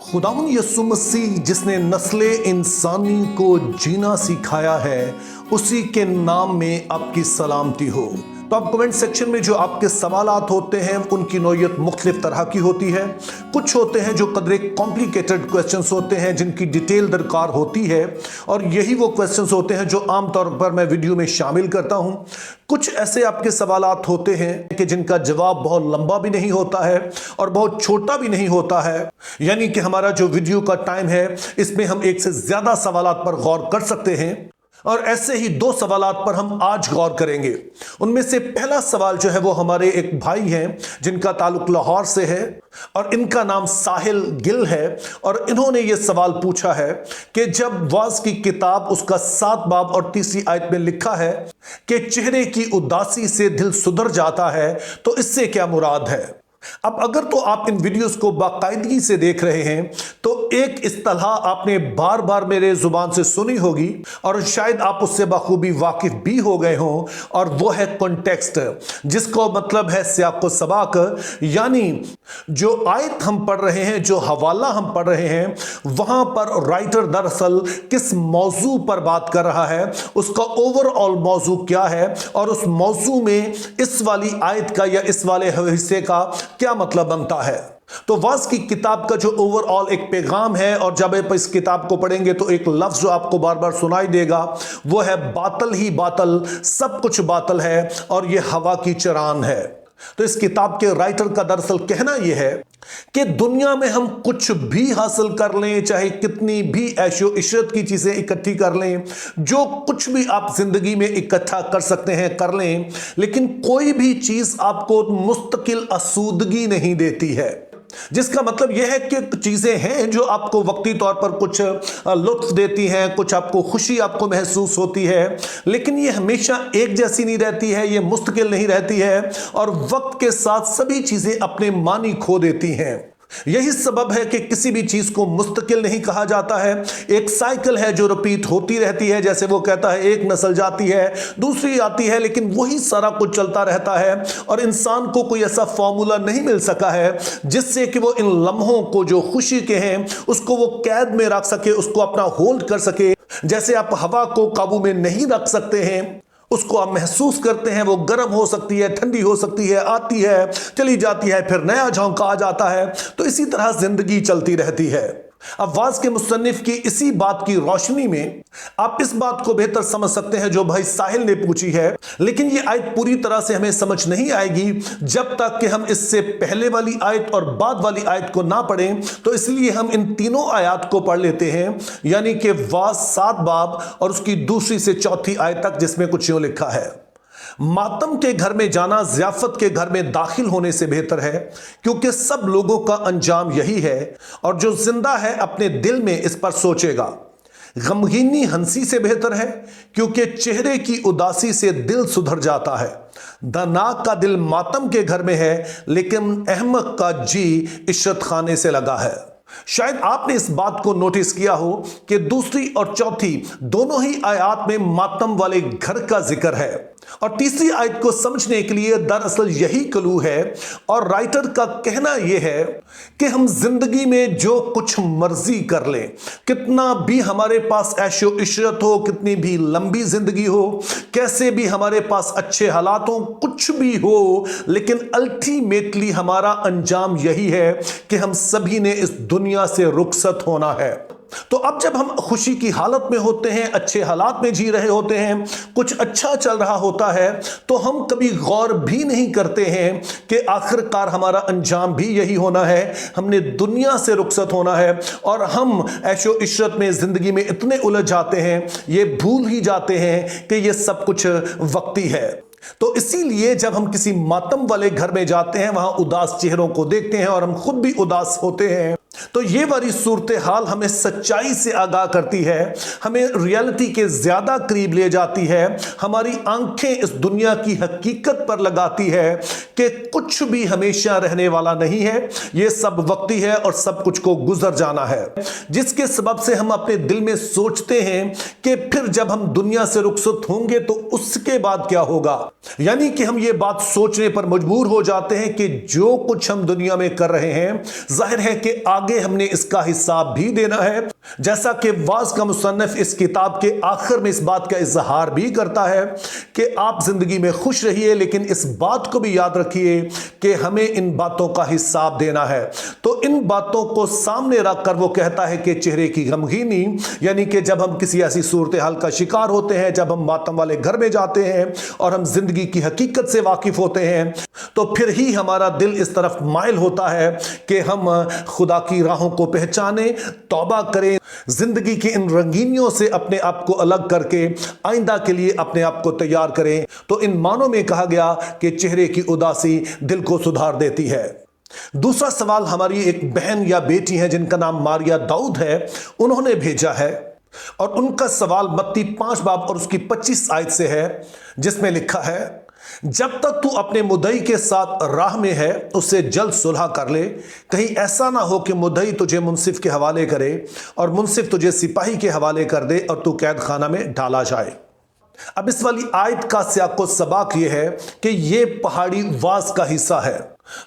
खुदावन यसु मसीह जिसने नस्ले इंसानी को जीना सिखाया है, उसी के नाम में आपकी सलामती हो। तो आप कमेंट सेक्शन में जो आपके सवालात होते हैं उनकी नौयत मुख्तलिफ तरह की होती है। कुछ होते हैं जो कदरे कॉम्प्लिकेटेड क्वेश्चंस होते हैं जिनकी डिटेल दरकार होती है, और यही वो क्वेश्चंस होते हैं जो आमतौर पर मैं वीडियो में शामिल करता हूं। कुछ ऐसे आपके सवालात होते हैं कि जिनका जवाब बहुत लंबा भी नहीं होता है और बहुत छोटा भी नहीं होता है, यानी कि हमारा जो वीडियो का टाइम है इसमें हम एक से ज्यादा सवालात पर गौर कर सकते हैं। और ऐसे ही दो सवालात पर हम आज गौर करेंगे। उनमें से पहला सवाल जो है वो हमारे एक भाई हैं जिनका ताल्लुक लाहौर से है और इनका नाम साहिल गिल है, और इन्होंने ये सवाल पूछा है कि जब वाज की किताब उसका 7 बाब और 3री आयत में लिखा है कि चेहरे की उदासी से दिल सुधर जाता है, तो इससे क्या मुराद है। अब अगर तो आप इन वीडियोस को बाकायदगी से देख रहे हैं तो एक इस्तेलाह आपने बार बार मेरे जुबान से सुनी होगी और शायद आप उससे बखूबी वाकिफ भी हो गए हों, और वो है कॉन्टेक्स्ट, जिसको मतलब है सियाक़ो सबाक। यानी जो आयत हम पढ़ रहे हैं, जो हवाला हम पढ़ रहे हैं, वहां पर राइटर दरअसल किस मौजू पर बात कर रहा है, उसका ओवरऑल मौजू क्या है, और उस मौजू में इस वाली आयत का या इस वाले हिस्से का क्या मतलब बनता है। तो वाज की किताब का जो ओवरऑल एक पैगाम है, और जब आप इस किताब को पढ़ेंगे तो एक लफ्ज जो आपको बार बार सुनाई देगा वो है बातल ही बातल, सब कुछ बातल है और ये हवा की चरान है। तो इस किताब के राइटर का दरअसल कहना यह है कि दुनिया में हम कुछ भी हासिल कर लें, चाहे कितनी भी ऐशो इशरत की चीजें इकट्ठी कर लें, जो कुछ भी आप जिंदगी में इकट्ठा कर सकते हैं कर लें, लेकिन कोई भी चीज आपको मुस्तकिल आसूदगी नहीं देती है। जिसका मतलब यह है कि चीजें हैं जो आपको वक्ती तौर पर कुछ लुत्फ देती हैं, कुछ आपको खुशी आपको महसूस होती है, लेकिन ये हमेशा एक जैसी नहीं रहती है, ये मुस्तकिल नहीं रहती है, और वक्त के साथ सभी चीजें अपने मानी खो देती हैं। यही सबब है कि किसी भी चीज को मुस्तकिल नहीं कहा जाता है। एक साइकिल है जो रिपीट होती रहती है, जैसे वो कहता है एक नस्ल जाती है दूसरी आती है, लेकिन वही सारा कुछ चलता रहता है, और इंसान को कोई ऐसा फॉर्मूला नहीं मिल सका है जिससे कि वो इन लम्हों को जो खुशी के हैं उसको वो कैद में रख सके, उसको अपना होल्ड कर सके। जैसे आप हवा को काबू में नहीं रख सकते हैं, उसको आप महसूस करते हैं, वो गर्म हो सकती है, ठंडी हो सकती है, आती है चली जाती है, फिर नया झोंका आ जाता है, तो इसी तरह जिंदगी चलती रहती है। अब वाज के मुसन्निफ की इसी बात की रोशनी में आप इस बात को बेहतर समझ सकते हैं जो भाई साहिल ने पूछी है, लेकिन ये आयत पूरी तरह से हमें समझ नहीं आएगी जब तक कि हम इससे पहले वाली आयत और बाद वाली आयत को ना पढ़ें। तो इसलिए हम इन तीनों आयत को पढ़ लेते हैं, यानी कि वाज 7 बाब और उसकी 2री से 4थी आयत तक, जिसमें कुछ यूं लिखा है। मातम के घर में जाना ज़ियाफत के घर में दाखिल होने से बेहतर है, क्योंकि सब लोगों का अंजाम यही है, और जो जिंदा है अपने दिल में इस पर सोचेगा। गमगीनी हंसी से बेहतर है, क्योंकि चेहरे की उदासी से दिल सुधर जाता है। दनाक का दिल मातम के घर में है, लेकिन अहमक का जी इशरत खाने से लगा है। शायद आपने इस बात को नोटिस किया हो कि 2री और 4थी दोनों ही आयत में मातम वाले घर का जिक्र है, और 3री आयत को समझने के लिए दरअसल यही क्लू है। और राइटर का कहना यह है कि हम जिंदगी में जो कुछ मर्जी कर लें, कितना भी हमारे पास ऐशो इशरत हो, कितनी भी लंबी जिंदगी हो, कैसे भी हमारे पास अच्छे हालात हो, कुछ भी हो, लेकिन अल्टीमेटली हमारा अंजाम यही है कि हम सभी ने इस दुनिया से रुखसत होना है। तो अब जब हम खुशी की हालत में होते हैं, अच्छे हालात में जी रहे होते हैं, कुछ अच्छा चल रहा होता है, तो हम कभी गौर भी नहीं करते हैं कि आखिरकार हमारा अंजाम भी यही होना है, हमने दुनिया से रुखसत होना है, और हम ऐशो इशरत में जिंदगी में इतने उलझ जाते हैं, ये भूल ही जाते हैं कि ये सब कुछ वक्ती है। तो इसीलिए जब हम किसी मातम वाले घर में जाते हैं, वहां उदास चेहरों को देखते हैं और हम खुद भी उदास होते हैं, तो ये वाली सूरत हाल हमें सच्चाई से आगाह करती है, हमें रियलिटी के ज्यादा करीब ले जाती है, हमारी आंखें इस दुनिया की हकीकत पर लगाती है कि कुछ भी हमेशा रहने वाला नहीं है, ये सब वक्ती है और सब कुछ को गुजर जाना है। जिसके सबब से हम अपने दिल में सोचते हैं कि फिर जब हम दुनिया से रुखसत होंगे तो उसके बाद क्या होगा। यानी कि हम ये बात सोचने पर मजबूर हो जाते हैं कि जो कुछ हम दुनिया में कर रहे हैं, जाहिर है कि आगे आगे हमने इसका हिसाब भी देना है। जैसा कि वाज का मुसन्निफ इस किताब के आखिर में इस बात का इजहार भी करता है कि आप जिंदगी में खुश रहिए, लेकिन इस बात को भी याद रखिए कि हमें इन बातों का हिसाब देना है। तो इन बातों को सामने रखकर वो कहता है कि चेहरे की गमगीनी, यानी कि जब हम किसी ऐसी सूरत हाल का शिकार होते हैं, जब हम मातम वाले घर में जाते हैं और हम जिंदगी की हकीकत से वाकिफ होते हैं, तो फिर ही हमारा दिल इस तरफ माइल होता है कि हम खुदा की राहों को पहचाने, तौबा करें, जिंदगी की इन रंगीनियों से अपने आप को अलग करके आइंदा के लिए अपने आप को तैयार करें। तो इन मानों में कहा गया कि चेहरे की उदासी दिल को सुधार देती है। दूसरा सवाल हमारी एक बहन या बेटी है जिनका नाम मारिया दाऊद है, उन्होंने भेजा है और उनका सवाल मत्ती 5 बाब और उसकी 25 आयत से है, जिसमें लिखा है, जब तक तू अपने मुद्दई के साथ राह में है उससे जल्द सुलह कर ले, कहीं ऐसा ना हो कि मुद्दई तुझे मुंसिफ के हवाले करे और मुंसिफ तुझे सिपाही के हवाले कर दे और तू कैद खाना में डाला जाए। अब इस वाली आयत का सियाको सबाक यह है कि यह पहाड़ी वाज का हिस्सा है।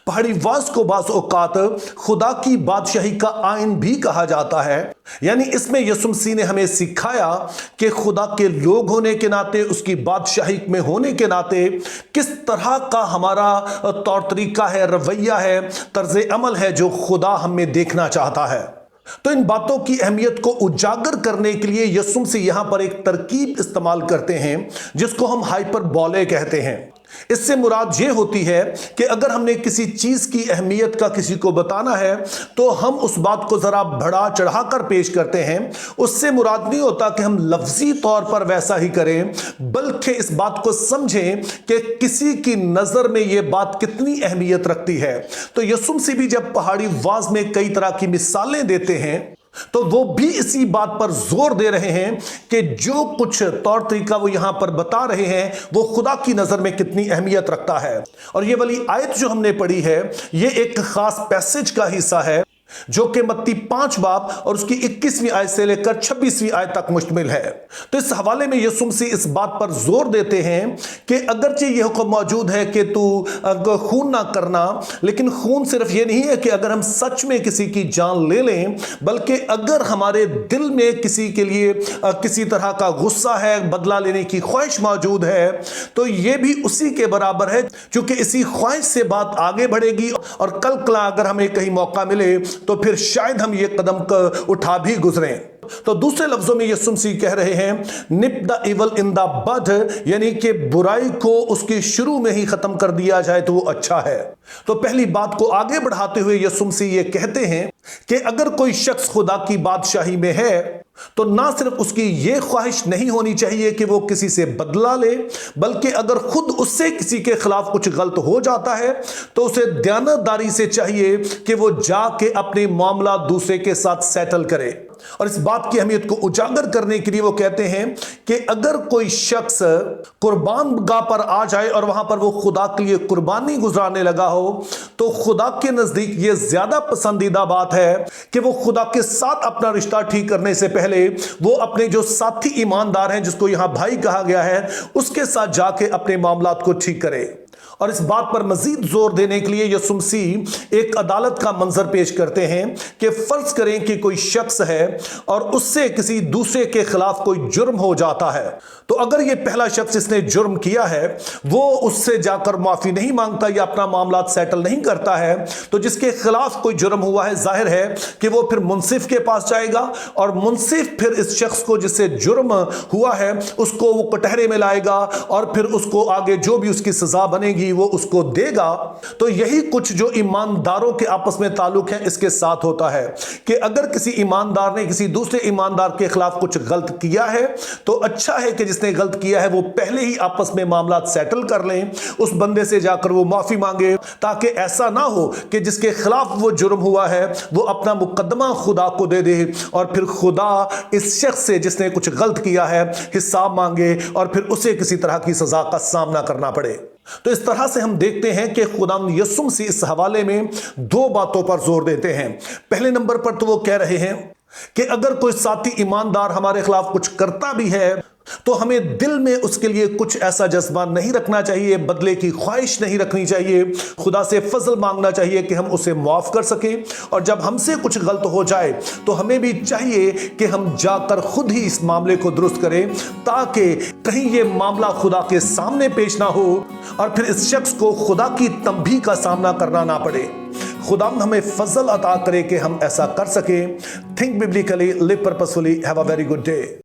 पहाड़ी वाज को बाज़ औक़ात खुदा की बादशाही का आइन भी कहा जाता है। यानी इसमें यीशु मसीह ने हमें सिखाया कि खुदा के लोग होने के नाते, उसकी बादशाही में होने के नाते किस तरह का हमारा तौर तरीका है, रवैया है, तर्ज अमल है जो खुदा हमें देखना चाहता है। तो इन बातों की अहमियत को उजागर करने के लिए यीशु मसीह यहां पर एक तरकीब इस्तेमाल करते हैं जिसको हम हाइपरबोले कहते हैं। इससे मुराद ये होती है कि अगर हमने किसी चीज की अहमियत का किसी को बताना है तो हम उस बात को जरा बढ़ा चढ़ाकर पेश करते हैं। उससे मुराद नहीं होता कि हम लफ्जी तौर पर वैसा ही करें, बल्कि इस बात को समझें कि किसी की नजर में यह बात कितनी अहमियत रखती है। तो यीशु मसीह भी जब पहाड़ी वाज में कई तरह की मिसालें देते हैं तो वो भी इसी बात पर जोर दे रहे हैं कि जो कुछ तौर तरीका वो यहां पर बता रहे हैं वो खुदा की नजर में कितनी अहमियत रखता है। और ये वाली आयत जो हमने पढ़ी है ये एक खास पैसेज का हिस्सा है जो कि मत्ती 5 बाब और उसकी 21वीं आयत से लेकर 26वीं आयत तक मुश्तमिल है। तो इस हवाले में यीशु मसीह इस बात पर जोर देते हैं कि अगरचे यह हुक्म मौजूद है कि तू खून ना करना, लेकिन खून सिर्फ ये नहीं है कि अगर हम सच में किसी की जान ले लें, बल्कि अगर हमारे दिल में किसी के लिए किसी तरह का गुस्सा है, बदला लेने की ख्वाहिश मौजूद है, तो यह भी उसी के बराबर है, क्योंकि इसी ख्वाहिश से बात आगे बढ़ेगी और कल कला अगर हमें कहीं मौका मिले तो फिर शायद हम ये कदम उठा भी गुजरें। तो दूसरे लफ्जों में यीशु मसीह कह रहे हैं nip the evil in the bud, यानी कि बुराई को उसके शुरू में ही खत्म कर दिया जाए तो वो अच्छा है। तो पहली बात को आगे बढ़ाते हुए यीशु मसीह ये कहते हैं कि अगर कोई शख्स खुदा की बादशाही में है तो ना सिर्फ उसकी ये ख्वाहिश नहीं होनी चाहिए कि वो किसी से बदला ले, बल्कि अगर खुद उससे किसी के खिलाफ कुछ गलत हो जाता है तो उसे दयानतदारी से चाहिए कि वो जाके अपने मामला दूसरे के साथ सेटल करे। और इस बात की अहमियत को उजागर करने के लिए वो कहते हैं कि अगर कोई शख्स कुर्बान गाह पर आ जाए और वहां पर वो खुदा के लिए कुर्बानी गुजारने लगा हो तो खुदा के नजदीक ये ज्यादा पसंदीदा बात है कि वो खुदा के साथ अपना रिश्ता ठीक करने से पहले वो अपने जो साथी ईमानदार हैं, जिसको यहां भाई कहा गया है, उसके साथ जाके अपने मामलात को ठीक करे। और इस बात पर मजीद जोर देने के लिए यीशु मसीह एक अदालत का मंजर पेश करते हैं कि फर्ज करें कि कोई शख्स है और उससे किसी दूसरे के खिलाफ कोई जुर्म हो जाता है, तो अगर ये पहला शख्स जिसने जुर्म किया है वो उससे जाकर माफी नहीं मांगता या अपना मामला सेटल नहीं करता है, तो जिसके खिलाफ कोई जुर्म हुआ है जाहिर है कि वो फिर मुंसिफ के पास जाएगा और मुंसिफ फिर इस शख्स को जिससे जुर्म हुआ है उसको वो कटहरे में लाएगा और फिर उसको आगे जो भी उसकी सजा बनेगी वो उसको देगा। तो यही कुछ जो ईमानदारों के आपस में ताल्लुक है इसके साथ होता है कि अगर किसी ईमानदार ने किसी दूसरे ईमानदार के खिलाफ कुछ गलत किया है तो अच्छा है कि जिसने गलत किया है वो पहले ही आपस में मामला सेटल कर लें, उस बंदे से जाकर वो माफी मांगे, ताकि ऐसा ना हो कि जिसके खिलाफ वो जुर्म हुआ है वो अपना मुकदमा खुदा को दे दे और फिर खुदा इस शख्स से जिसने कुछ गलत किया है हिसाब मांगे और फिर उसे किसी तरह की सजा का सामना करना पड़े। तो इस तरह से हम देखते हैं कि खुदा यीशु मसीह इस हवाले में दो बातों पर जोर देते हैं। पहले नंबर पर तो वो कह रहे हैं कि अगर कोई साथी ईमानदार हमारे खिलाफ कुछ करता भी है तो हमें दिल में उसके लिए कुछ ऐसा जज्बा नहीं रखना चाहिए, बदले की ख्वाहिश नहीं रखनी चाहिए। खुदा से फजल मांगना चाहिए कि हम उसे माफ कर सकें। और जब हमसे कुछ गलत हो जाए तो हमें भी चाहिए कि हम जाकर खुद ही इस मामले को दुरुस्त करें, ताकि कहीं ये मामला खुदा के सामने पेश ना हो और फिर इस शख्स को खुदा की तंबीह का सामना करना ना पड़े। खुदा हमें फजल अता करे कि हम ऐसा कर सकें। Think biblically, live purposefully, have a very good day.